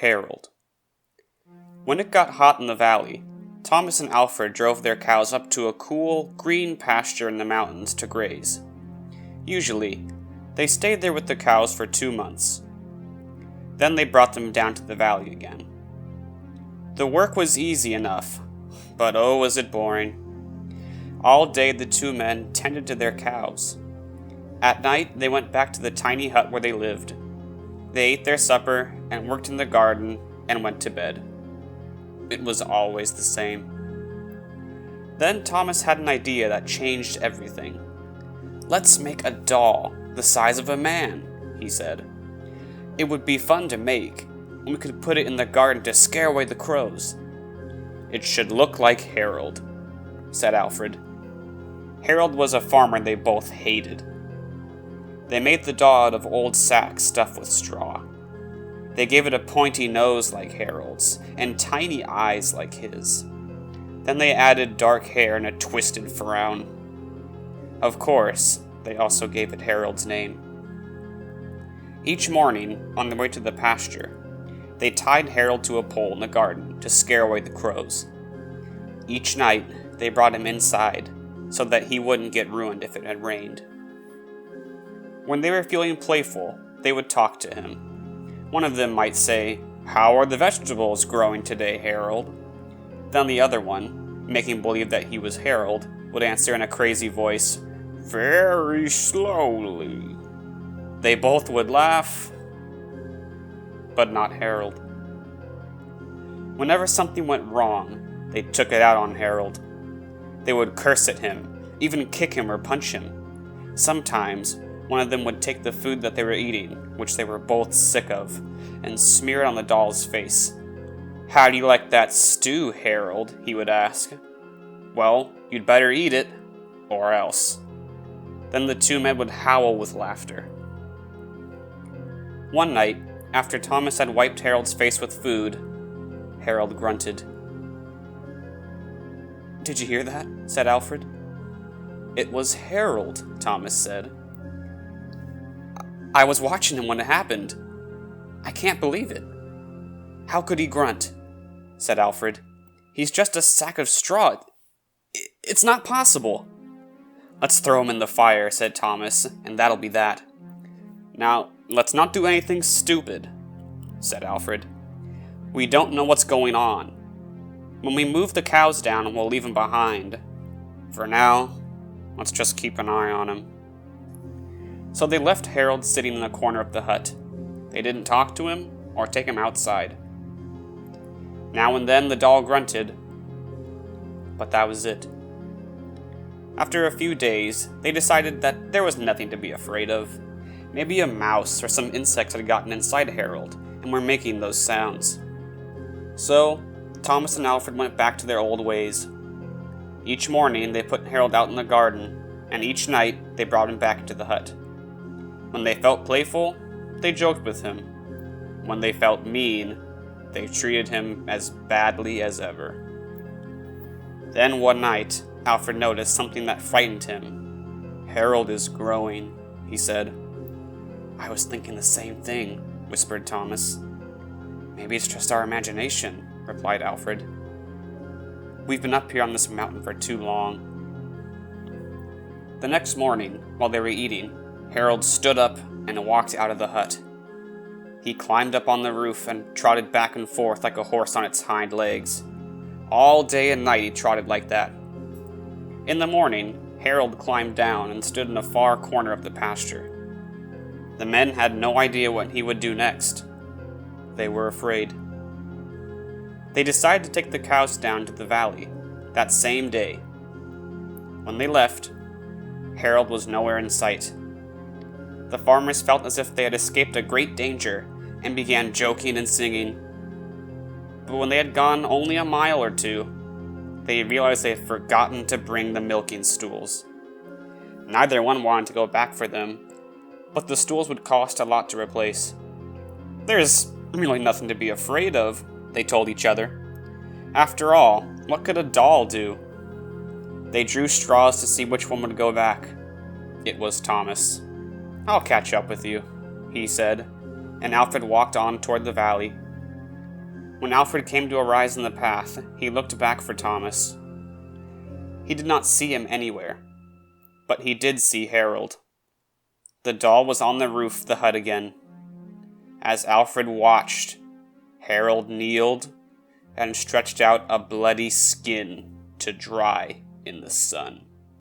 Harold. When it got hot in the valley, Thomas and Alfred drove their cows up to a cool, green pasture in the mountains to graze. Usually, they stayed there with the cows for 2 months. Then they brought them down to the valley again. The work was easy enough, but oh was it boring. All day the two men tended to their cows. At night, they went back to the tiny hut where they lived. They ate their supper and worked in the garden and went to bed. It was always the same. Then Thomas had an idea that changed everything. "Let's make a doll the size of a man," he said. "It would be fun to make, and we could put it in the garden to scare away the crows." "It should look like Harold," said Alfred. Harold was a farmer they both hated. They made the doll out of old sacks stuffed with straw. They gave it a pointy nose like Harold's, and tiny eyes like his. Then they added dark hair and a twisted frown. Of course, they also gave it Harold's name. Each morning, on the way to the pasture, they tied Harold to a pole in the garden to scare away the crows. Each night, they brought him inside, so that he wouldn't get ruined if it had rained. When they were feeling playful, they would talk to him. One of them might say, "How are the vegetables growing today, Harold?" Then the other one, making believe that he was Harold, would answer in a crazy voice, "Very slowly." They both would laugh, but not Harold. Whenever something went wrong, they took it out on Harold. They would curse at him, even kick him or punch him. Sometimes, one of them would take the food that they were eating, which they were both sick of, and smear it on the doll's face. "How do you like that stew, Harold?" he would ask. "Well, you'd better eat it, or else." Then the two men would howl with laughter. One night, after Thomas had wiped Harold's face with food, Harold grunted. "Did you hear that?" said Alfred. "It was Harold," Thomas said. "I was watching him when it happened. I can't believe it." "How could he grunt?" said Alfred. "He's just a sack of straw. It's not possible." "Let's throw him in the fire," said Thomas, "and that'll be that." "Now, let's not do anything stupid," said Alfred. "We don't know what's going on. When we move the cows down, we'll leave him behind. For now, let's just keep an eye on him." So they left Harold sitting in a corner of the hut. They didn't talk to him or take him outside. Now and then the doll grunted, but that was it. After a few days, they decided that there was nothing to be afraid of. Maybe a mouse or some insect had gotten inside Harold and were making those sounds. So, Thomas and Alfred went back to their old ways. Each morning they put Harold out in the garden, and each night they brought him back to the hut. When they felt playful, they joked with him. When they felt mean, they treated him as badly as ever. Then one night, Alfred noticed something that frightened him. "Harold is growing," he said. "I was thinking the same thing," whispered Thomas. "Maybe it's just our imagination," replied Alfred. "We've been up here on this mountain for too long." The next morning, while they were eating, Harold stood up and walked out of the hut. He climbed up on the roof and trotted back and forth like a horse on its hind legs. All day and night he trotted like that. In the morning, Harold climbed down and stood in a far corner of the pasture. The men had no idea what he would do next. They were afraid. They decided to take the cows down to the valley that same day. When they left, Harold was nowhere in sight. The farmers felt as if they had escaped a great danger and began joking and singing. But when they had gone only a mile or two, they realized they had forgotten to bring the milking stools. Neither one wanted to go back for them, but the stools would cost a lot to replace. "There's really nothing to be afraid of," they told each other. After all, what could a doll do? They drew straws to see which one would go back. It was Thomas. "I'll catch up with you," he said, and Alfred walked on toward the valley. When Alfred came to a rise in the path, he looked back for Thomas. He did not see him anywhere, but he did see Harold. The doll was on the roof of the hut again. As Alfred watched, Harold kneeled and stretched out a bloody skin to dry in the sun.